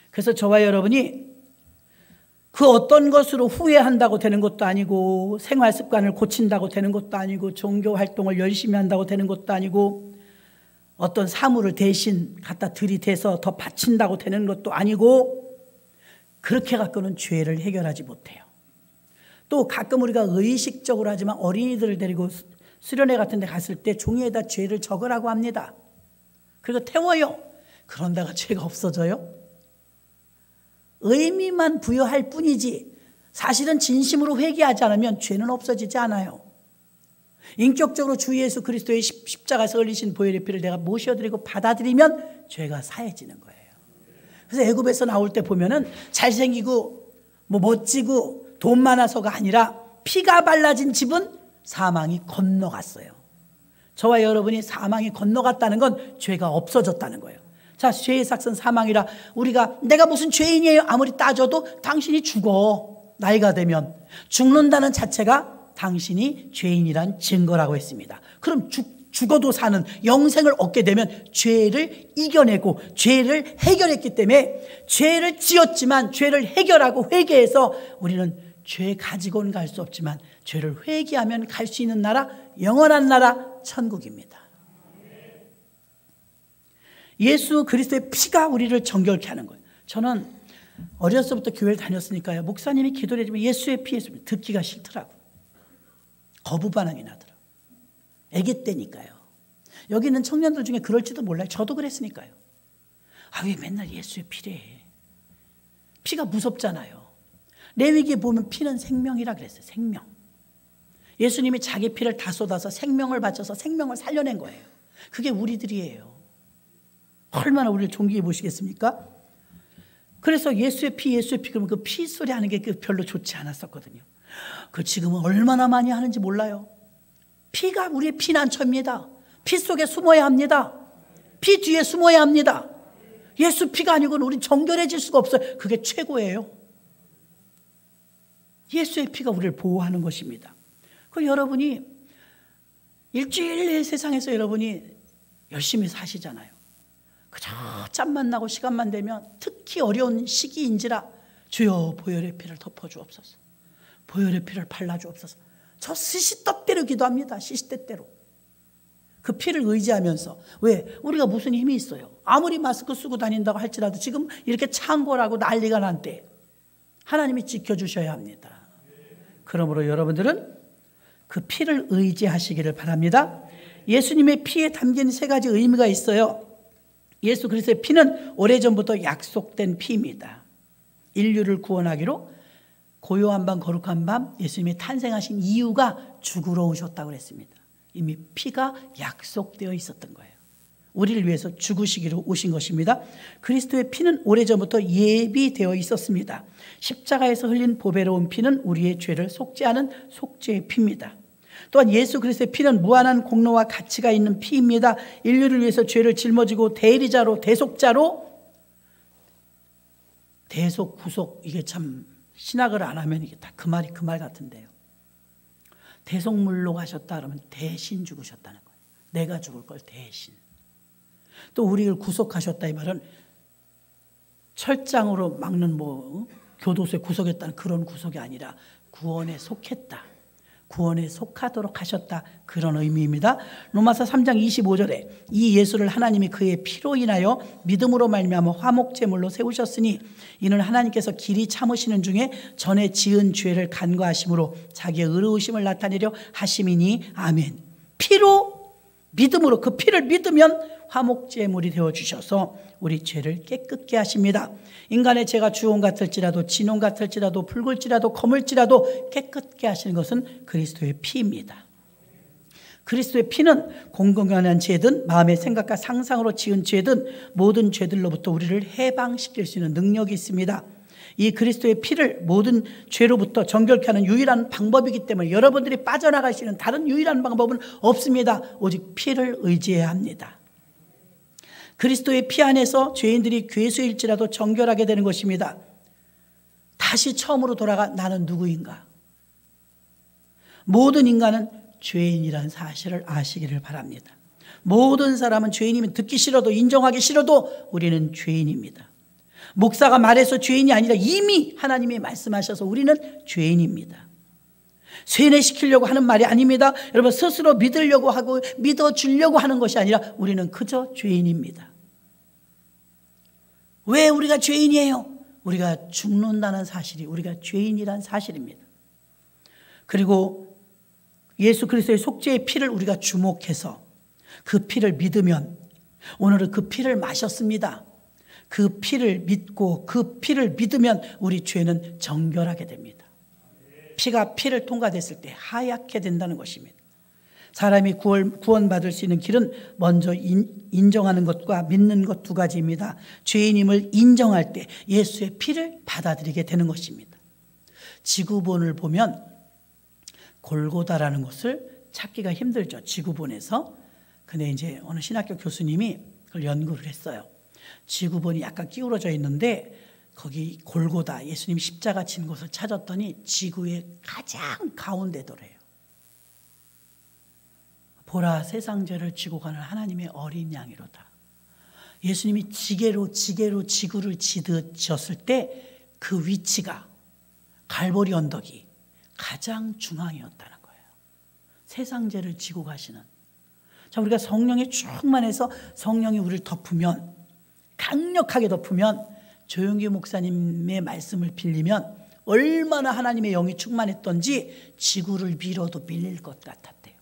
그래서 저와 여러분이 그 어떤 것으로 후회한다고 되는 것도 아니고 생활 습관을 고친다고 되는 것도 아니고 종교 활동을 열심히 한다고 되는 것도 아니고 어떤 사물을 대신 갖다 들이대서 더 바친다고 되는 것도 아니고 그렇게 갖고는 죄를 해결하지 못해요. 또 가끔 우리가 의식적으로 하지만 어린이들을 데리고 수련회 같은 데 갔을 때 종이에다 죄를 적으라고 합니다. 그리고 태워요. 그런다가 죄가 없어져요? 의미만 부여할 뿐이지 사실은 진심으로 회개하지 않으면 죄는 없어지지 않아요. 인격적으로 주 예수 그리스도의 십자가에서 흘리신 보혈의 피를 내가 모셔드리고 받아들이면 죄가 사해지는 거예요. 그래서 애굽에서 나올 때 보면은 잘생기고 멋지고 돈 많아서가 아니라 피가 발라진 집은 사망이 건너갔어요. 저와 여러분이 사망이 건너갔다는 건 죄가 없어졌다는 거예요. 자, 죄의 삭은 사망이라 우리가 내가 무슨 죄인이에요 아무리 따져도 당신이 죽어. 나이가 되면 죽는다는 자체가 당신이 죄인이란 증거라고 했습니다. 그럼 죽어도 사는 영생을 얻게 되면 죄를 이겨내고 죄를 해결했기 때문에 죄를 지었지만 죄를 해결하고 회개해서 우리는 죄 가지고는 갈 수 없지만 죄를 회개하면 갈 수 있는 나라, 영원한 나라, 천국입니다. 예수 그리스도의 피가 우리를 정결케 하는 거예요. 저는 어렸을 때부터 교회를 다녔으니까요. 목사님이 기도를 해주면 예수의 피, 예수의 피 듣기가 싫더라고요. 거부 반응이 나더라고요. 아기 때니까요. 여기 있는 청년들 중에 그럴지도 몰라요. 저도 그랬으니까요. 아, 왜 맨날 예수의 피래? 피가 무섭잖아요. 레위기에 보면 피는 생명이라 그랬어요. 생명. 예수님이 자기 피를 다 쏟아서 생명을 바쳐서 생명을 살려낸 거예요. 그게 우리들이에요. 얼마나 우리를 존귀해 보시겠습니까? 그래서 예수의 피 그러면 그 피 소리 하는 게 별로 좋지 않았었거든요. 그 지금은 얼마나 많이 하는지 몰라요. 피가 우리의 피난처입니다. 피 속에 숨어야 합니다. 피 뒤에 숨어야 합니다. 예수 피가 아니고는 우린 정결해질 수가 없어요. 그게 최고예요. 예수의 피가 우리를 보호하는 것입니다. 그 여러분이 일주일 내 세상에서 여러분이 열심히 사시잖아요. 그저 짬만 나고 시간만 되면 특히 어려운 시기인지라 주여 보혈의 피를 덮어주옵소서. 보혈의 피를 발라주옵소서. 저 시시때때로 기도합니다. 시시때때로. 그 피를 의지하면서. 왜? 우리가 무슨 힘이 있어요. 아무리 마스크 쓰고 다닌다고 할지라도 지금 이렇게 창궐하고 난리가 난 때 하나님이 지켜주셔야 합니다. 그러므로 여러분들은 그 피를 의지하시기를 바랍니다. 예수님의 피에 담긴 3가지 의미가 있어요. 예수 그리스도의 피는 오래전부터 약속된 피입니다. 인류를 구원하기로 고요한 밤 거룩한 밤 예수님이 탄생하신 이유가 죽으러 오셨다고 그랬습니다. 이미 피가 약속되어 있었던 거예요. 우리를 위해서 죽으시기로 오신 것입니다. 그리스도의 피는 오래전부터 예비되어 있었습니다. 십자가에서 흘린 보배로운 피는 우리의 죄를 속죄하는 속죄의 피입니다. 또한 예수 그리스도의 피는 무한한 공로와 가치가 있는 피입니다. 인류를 위해서 죄를 짊어지고 대리자로 대속자로 대속 구속, 이게 참 신학을 안 하면 이게 다 그 말이 그 말 같은데요. 대속물로 가셨다 그러면 대신 죽으셨다는 거예요. 내가 죽을 걸 대신. 또 우리를 구속하셨다 이 말은 철장으로 막는 교도소에 구속했다는 그런 구속이 아니라 구원에 속했다. 구원에 속하도록 하셨다. 그런 의미입니다. 로마서 3장 25절에 이 예수를 하나님이 그의 피로 인하여 믿음으로 말미암아 화목제물로 세우셨으니 이는 하나님께서 길이 참으시는 중에 전에 지은 죄를 간과하심으로 자기의 의로우심을 나타내려 하심이니 아멘. 피로 믿음으로 그 피를 믿으면 화목제물이 되어주셔서 우리 죄를 깨끗게 하십니다. 인간의 죄가 주홍 같을지라도 진홍 같을지라도 붉을지라도 검을지라도 깨끗게 하시는 것은 그리스도의 피입니다. 그리스도의 피는 공공연한 죄든 마음의 생각과 상상으로 지은 죄든 모든 죄들로부터 우리를 해방시킬 수 있는 능력이 있습니다. 이 그리스도의 피를 모든 죄로부터 정결케 하는 유일한 방법이기 때문에 여러분들이 빠져나가시는 다른 유일한 방법은 없습니다. 오직 피를 의지해야 합니다. 그리스도의 피 안에서 죄인들이 괴수일지라도 정결하게 되는 것입니다. 다시 처음으로 돌아가 나는 누구인가? 모든 인간은 죄인이라는 사실을 아시기를 바랍니다. 모든 사람은 죄인이면 듣기 싫어도 인정하기 싫어도 우리는 죄인입니다. 목사가 말해서 죄인이 아니라 이미 하나님이 말씀하셔서 우리는 죄인입니다. 세뇌시키려고 하는 말이 아닙니다. 여러분 스스로 믿으려고 하고 믿어주려고 하는 것이 아니라 우리는 그저 죄인입니다. 왜 우리가 죄인이에요? 우리가 죽는다는 사실이 우리가 죄인이란 사실입니다. 그리고 예수 그리스도의 속죄의 피를 우리가 주목해서 그 피를 믿으면 오늘은 그 피를 마셨습니다. 그 피를 믿고 그 피를 믿으면 우리 죄는 정결하게 됩니다. 피가 피를 통과됐을 때 하얗게 된다는 것입니다. 사람이 구원받을 수 있는 길은 먼저 인정하는 것과 믿는 것 2가지입니다. 죄인임을 인정할 때 예수의 피를 받아들이게 되는 것입니다. 지구본을 보면 골고다라는 것을 찾기가 힘들죠. 지구본에서. 근데 이제 어느 신학교 교수님이 그걸 연구를 했어요. 지구본이 약간 기울어져 있는데 거기 골고다 예수님 십자가 진 곳을 찾았더니 지구의 가장 가운데더래요. 보라 세상 죄를 지고 가는 하나님의 어린 양이로다. 예수님이 지게로 지구를 지으셨을 때 그 위치가 갈보리 언덕이 가장 중앙이었다는 거예요. 세상 죄를 지고 가시는. 자, 우리가 성령에 충만해서 성령이 우리를 덮으면 강력하게 덮으면 조용기 목사님의 말씀을 빌리면 얼마나 하나님의 영이 충만했던지 지구를 밀어도 밀릴 것 같았대요.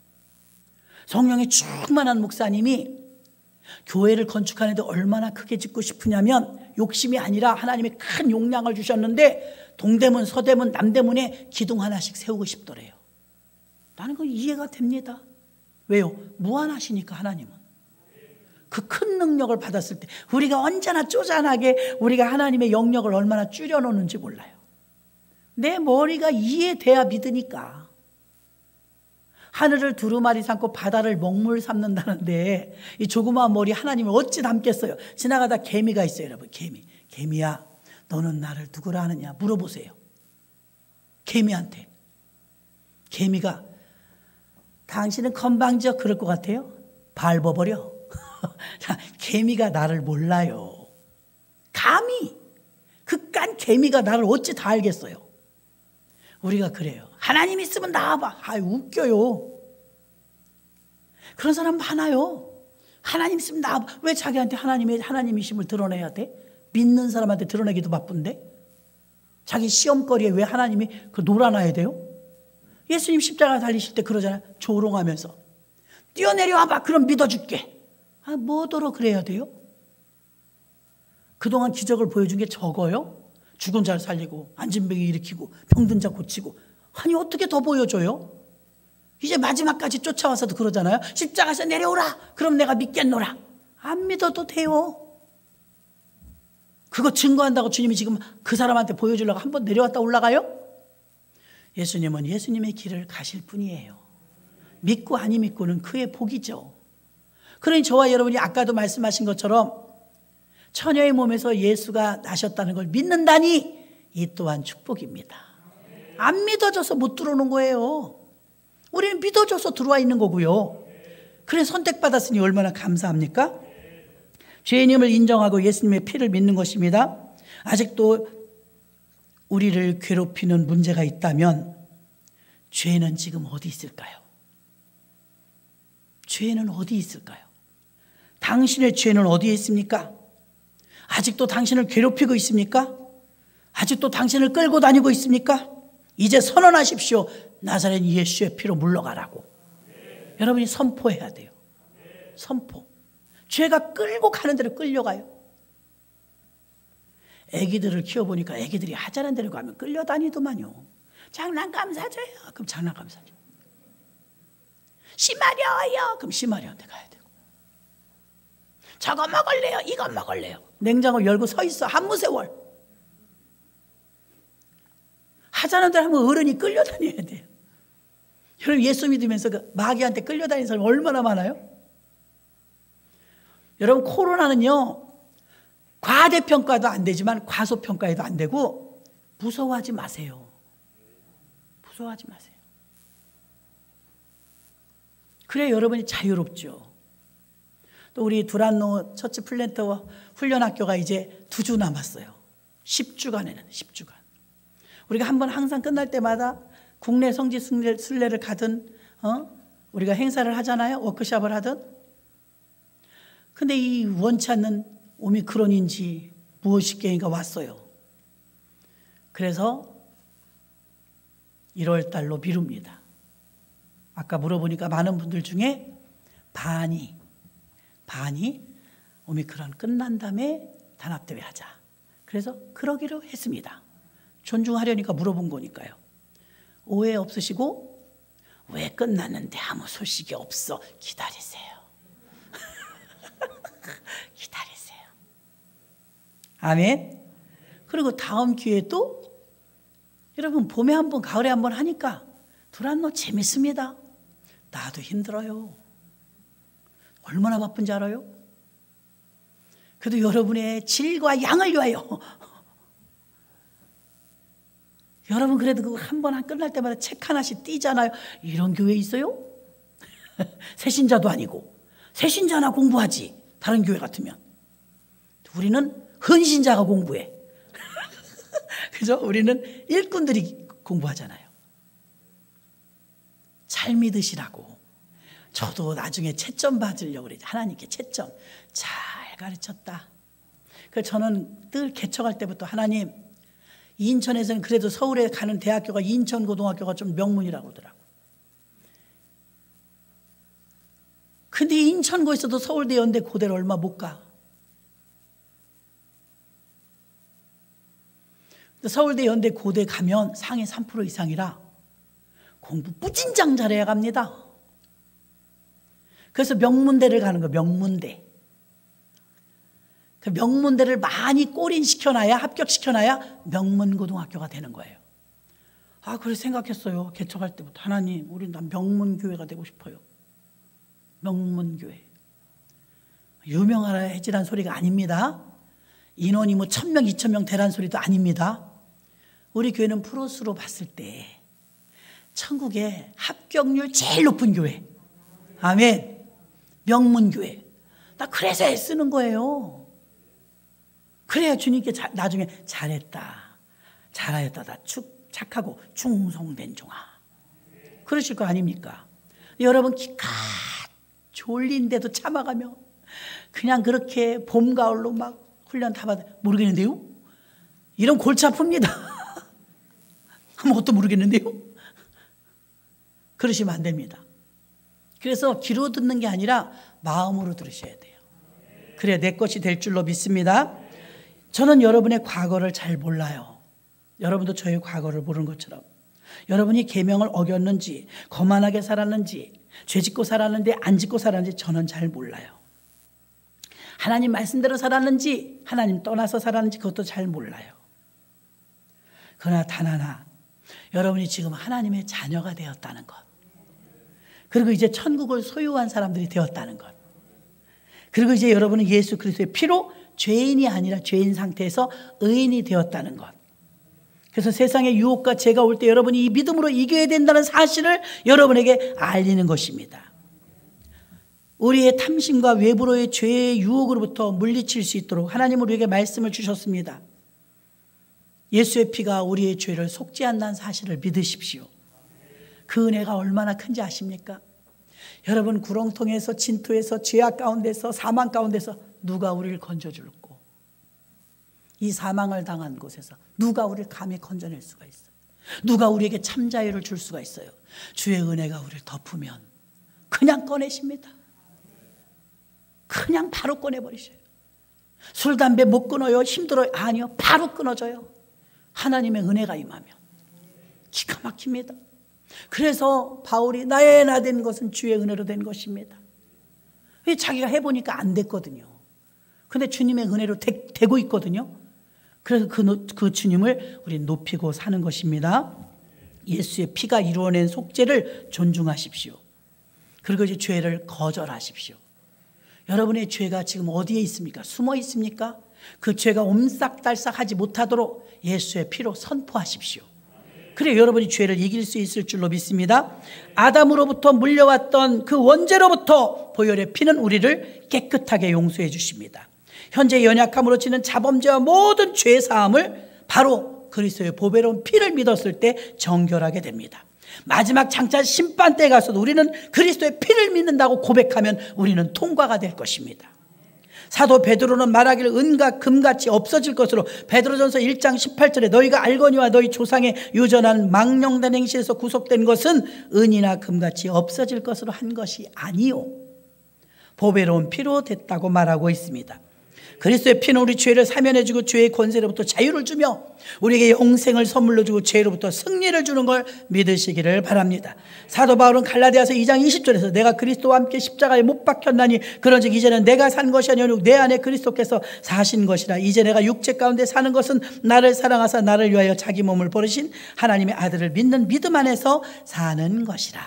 성령이 충만한 목사님이 교회를 건축하는데 얼마나 크게 짓고 싶으냐면 욕심이 아니라 하나님의 큰 용량을 주셨는데 동대문, 서대문, 남대문에 기둥 하나씩 세우고 싶더래요. 나는 그 이해가 됩니다. 왜요? 무한하시니까 하나님은. 그 큰 능력을 받았을 때 우리가 언제나 쪼잔하게 우리가 하나님의 영역을 얼마나 줄여놓는지 몰라요. 내 머리가 이해돼야 믿으니까. 하늘을 두루마리 삼고 바다를 먹물 삼는다는데 이 조그마한 머리 하나님을 어찌 담겠어요? 지나가다 개미가 있어요, 여러분. 개미야, 너는 나를 누구라 하느냐 물어보세요. 개미한테. 개미가 당신은 건방져 그럴 것 같아요? 밟아버려. 개미가 나를 몰라요. 감히 그깟 개미가 나를 어찌 다 알겠어요? 우리가 그래요. 하나님 있으면 나와봐. 웃겨요. 그런 사람 많아요. 하나님 있으면 나와봐. 왜 자기한테 하나님이심을 드러내야 돼? 믿는 사람한테 드러내기도 바쁜데 자기 시험거리에 왜 하나님이 놀아놔야 돼요? 예수님 십자가 달리실 때 그러잖아요. 조롱하면서 뛰어내려와봐. 그럼 믿어줄게. 뭐더러 그래야 돼요? 그동안 기적을 보여준 게 적어요? 죽은 자를 살리고 앉은 병 일으키고 병든 자 고치고. 아니 어떻게 더 보여줘요? 이제 마지막까지 쫓아와서도 그러잖아요. 십자가에서 내려오라. 그럼 내가 믿겠노라. 안 믿어도 돼요. 그거 증거한다고 주님이 지금 그 사람한테 보여주려고 한번 내려왔다 올라가요? 예수님은 예수님의 길을 가실 뿐이에요. 믿고 아니 믿고는 그의 복이죠. 그러니 저와 여러분이 아까도 말씀하신 것처럼 처녀의 몸에서 예수가 나셨다는 걸 믿는다니 이 또한 축복입니다. 안 믿어져서 못 들어오는 거예요. 우리는 믿어져서 들어와 있는 거고요. 그래 선택받았으니 얼마나 감사합니까? 죄인임을 인정하고 예수님의 피를 믿는 것입니다. 아직도 우리를 괴롭히는 문제가 있다면 죄는 지금 어디 있을까요? 죄는 어디 있을까요? 당신의 죄는 어디에 있습니까? 아직도 당신을 괴롭히고 있습니까? 아직도 당신을 끌고 다니고 있습니까? 이제 선언하십시오. 나사렛 예수의 피로 물러가라고. 여러분이 선포해야 돼요. 선포. 죄가 끌고 가는 대로 끌려가요. 애기들을 키워보니까 애기들이 하자는 대로 가면 끌려다니더만요. 장난감 사줘요. 그럼 장난감 사줘. 심하려요. 그럼 심하려한테 가야 되고. 저거 먹을래요. 이거 먹을래요. 냉장고 열고 서 있어. 한무 세월. 하자는 대로 하면 어른이 끌려다녀야 돼요. 여러분 예수 믿으면서 그 마귀한테 끌려다니는 사람 얼마나 많아요? 여러분 코로나는요. 과대평가도 안 되지만 과소평가에도 안 되고 무서워하지 마세요. 무서워하지 마세요. 그래 여러분이 자유롭죠. 또 우리 두란노 처치 플랜터 훈련학교가 이제 2주 남았어요. 10주간에는 10주간. 우리가 한번 항상 끝날 때마다 국내 성지 순례를 가든 우리가 행사를 하잖아요. 워크숍을 하든. 근데 이 원치 않는 오미크론인지 무엇이겠는가 왔어요. 그래서 1월 달로 미룹니다. 아까 물어보니까 많은 분들 중에 반이 오미크론 끝난 다음에 단합대회 하자. 그래서 그러기로 했습니다. 존중하려니까 물어본 거니까요. 오해 없으시고 왜 끝났는데 아무 소식이 없어. 기다리세요. 기다리세요. 아멘. 그리고 다음 기회에 또 여러분 봄에 한번 가을에 한번 하니까 두란노 재밌습니다. 나도 힘들어요. 얼마나 바쁜지 알아요? 그래도 여러분의 질과 양을 위하여 여러분 그래도 그거 한번 끝날 때마다 책 하나씩 띄잖아요. 이런 교회 있어요? 새신자도 아니고 새신자나 공부하지. 다른 교회 같으면. 우리는 헌신자가 공부해. 그죠? 우리는 일꾼들이 공부하잖아요. 잘 믿으시라고. 저도 나중에 채점 받으려고 그랬지. 하나님께 채점 잘 가르쳤다. 그래서 저는 늘 개척할 때부터 하나님, 인천에서는 그래도 서울에 가는 대학교가 인천고등학교가 좀 명문이라고 하더라고. 근데 인천고에서도 서울대, 연대, 고대를 얼마 못 가. 서울대, 연대, 고대 가면 상위 3% 이상이라 공부 무진장 잘해야 갑니다. 그래서 명문대를 가는 거예요. 명문대. 그 명문대를 많이 꼬린시켜놔야, 합격시켜놔야 명문고등학교가 되는 거예요. 그래서 생각했어요. 개척할 때부터. 하나님, 우리 난 명문교회가 되고 싶어요. 명문교회. 유명해지란 소리가 아닙니다. 인원이 1,000명, 2,000명 되란 소리도 아닙니다. 우리 교회는 프로스로 봤을 때 천국에 합격률 제일 높은 교회. 아멘. 명문교회. 나 그래서 애쓰는 거예요. 그래야 주님께 나중에 잘했다, 잘하였다, 나 착하고 충성된 종아, 그러실 거 아닙니까? 여러분 기가 졸린데도 참아가며 그냥 그렇게 봄 가을로 막 훈련 다 받아. 모르겠는데요? 이런 골치 아픕니다. 아무것도 모르겠는데요? 그러시면 안 됩니다. 그래서 귀로 듣는 게 아니라 마음으로 들으셔야 돼요. 그래야 내 것이 될 줄로 믿습니다. 저는 여러분의 과거를 잘 몰라요. 여러분도 저의 과거를 모르는 것처럼 여러분이 계명을 어겼는지, 거만하게 살았는지, 죄 짓고 살았는데 안 짓고 살았는지 저는 잘 몰라요. 하나님 말씀대로 살았는지, 하나님 떠나서 살았는지 그것도 잘 몰라요. 그러나 단 하나, 여러분이 지금 하나님의 자녀가 되었다는 것, 그리고 이제 천국을 소유한 사람들이 되었다는 것, 그리고 이제 여러분은 예수 그리스도의 피로 죄인이 아니라 죄인 상태에서 의인이 되었다는 것. 그래서 세상의 유혹과 죄가 올 때 여러분이 이 믿음으로 이겨야 된다는 사실을 여러분에게 알리는 것입니다. 우리의 탐심과 외부로의 죄의 유혹으로부터 물리칠 수 있도록 하나님은 우리에게 말씀을 주셨습니다. 예수의 피가 우리의 죄를 속죄한다는 사실을 믿으십시오. 그 은혜가 얼마나 큰지 아십니까? 여러분, 구렁텅이에서, 진토에서, 죄악 가운데서, 사망 가운데서 누가 우리를 건져줄고, 이 사망을 당한 곳에서 누가 우리를 감히 건져낼 수가 있어요? 누가 우리에게 참 자유를 줄 수가 있어요? 주의 은혜가 우리를 덮으면 그냥 꺼내십니다. 그냥 바로 꺼내버리셔요. 술, 담배 못 끊어요? 힘들어요? 아니요, 바로 끊어져요. 하나님의 은혜가 임하면 기가 막힙니다. 그래서 바울이 나의 나 된 것은 주의 은혜로 된 것입니다. 자기가 해보니까 안 됐거든요. 근데 주님의 은혜로 되고 있거든요. 그래서 그 주님을 우리 높이고 사는 것입니다. 예수의 피가 이루어낸 속죄를 존중하십시오. 그리고 이제 죄를 거절하십시오. 여러분의 죄가 지금 어디에 있습니까? 숨어 있습니까? 그 죄가 옴싹달싹하지 못하도록 예수의 피로 선포하십시오. 그래 여러분이 죄를 이길 수 있을 줄로 믿습니다. 아담으로부터 물려왔던 그 원죄로부터 보혈의 피는 우리를 깨끗하게 용서해 주십니다. 현재 연약함으로 지는 자범죄와 모든 죄 사함을 바로 그리스도의 보배로운 피를 믿었을 때 정결하게 됩니다. 마지막 장차 심판대에 가서도 우리는 그리스도의 피를 믿는다고 고백하면 우리는 통과가 될 것입니다. 사도 베드로는 말하기를 은과 금같이 없어질 것으로 베드로전서 1장 18절에 너희가 알거니와 너희 조상의 유전한 망령된 행실에서 구속된 것은 은이나 금같이 없어질 것으로 한 것이 아니요 보배로운 피로 됐다고 말하고 있습니다. 그리스도의 피는 우리 죄를 사면해주고 죄의 권세로부터 자유를 주며 우리에게 영생을 선물로 주고 죄로부터 승리를 주는 걸 믿으시기를 바랍니다. 사도 바울은 갈라디아서 2장 20절에서 내가 그리스도와 함께 십자가에 못 박혔나니 그런즉 이제는 내가 산 것이 아니오 내 안에 그리스도께서 사신 것이라. 이제 내가 육체 가운데 사는 것은 나를 사랑하사 나를 위하여 자기 몸을 버리신 하나님의 아들을 믿는 믿음 안에서 사는 것이라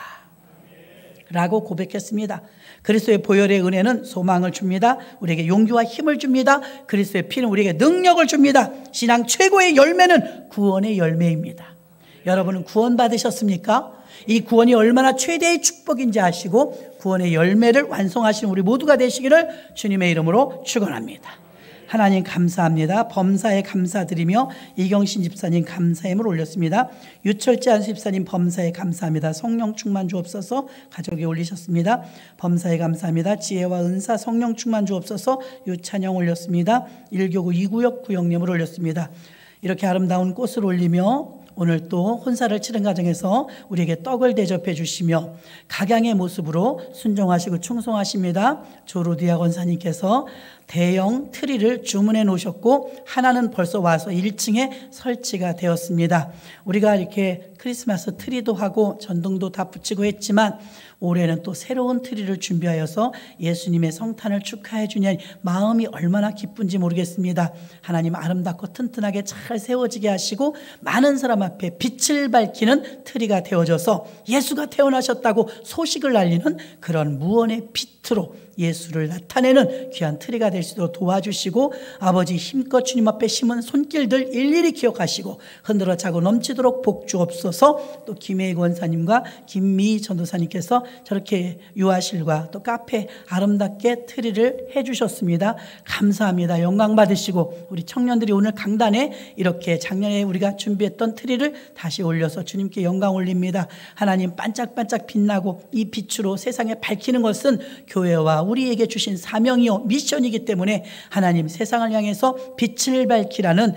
라고 고백했습니다. 그리스도의 보혈의 은혜는 소망을 줍니다. 우리에게 용기와 힘을 줍니다. 그리스도의 피는 우리에게 능력을 줍니다. 신앙 최고의 열매는 구원의 열매입니다. 여러분은 구원 받으셨습니까? 이 구원이 얼마나 최대의 축복인지 아시고 구원의 열매를 완성하시는 우리 모두가 되시기를 주님의 이름으로 축원합니다. 하나님 감사합니다. 범사에 감사드리며 이경신 집사님 감사함을 올렸습니다. 유철재 안수 집사님 범사에 감사합니다. 성령 충만 주옵소서 가족이 올리셨습니다. 범사에 감사합니다. 지혜와 은사 성령 충만 주옵소서 유찬영 올렸습니다. 1교구 2구역 구역님을 올렸습니다. 이렇게 아름다운 꽃을 올리며 오늘 또 혼사를 치른 가정에서 우리에게 떡을 대접해 주시며 각양의 모습으로 순종하시고 충성하십니다. 조르디아 권사님께서 대형 트리를 주문해 놓으셨고 하나는 벌써 와서 1층에 설치가 되었습니다. 우리가 이렇게 크리스마스 트리도 하고 전등도 다 붙이고 했지만 올해는 또 새로운 트리를 준비하여서 예수님의 성탄을 축하해 주니 마음이 얼마나 기쁜지 모르겠습니다. 하나님 아름답고 튼튼하게 잘 세워지게 하시고 많은 사람 앞에 빛을 밝히는 트리가 되어져서 예수가 태어나셨다고 소식을 알리는 그런 무언의 빛으로 예수를 나타내는 귀한 트리가 될 수 있도록 도와주시고 아버지 힘껏 주님 앞에 심은 손길들 일일이 기억하시고 흔들어 차고 넘치도록 복 주옵소서. 또 김혜희 권사님과 김미 전도사님께서 저렇게 유아실과 또 카페 아름답게 트리를 해주셨습니다. 감사합니다. 영광 받으시고 우리 청년들이 오늘 강단에 이렇게 작년에 우리가 준비했던 트리를 다시 올려서 주님께 영광 올립니다. 하나님 반짝반짝 빛나고 이 빛으로 세상에 밝히는 것은 교회와 우리에게 주신 사명이요 미션이기 때문에 하나님 세상을 향해서 빛을 밝히라는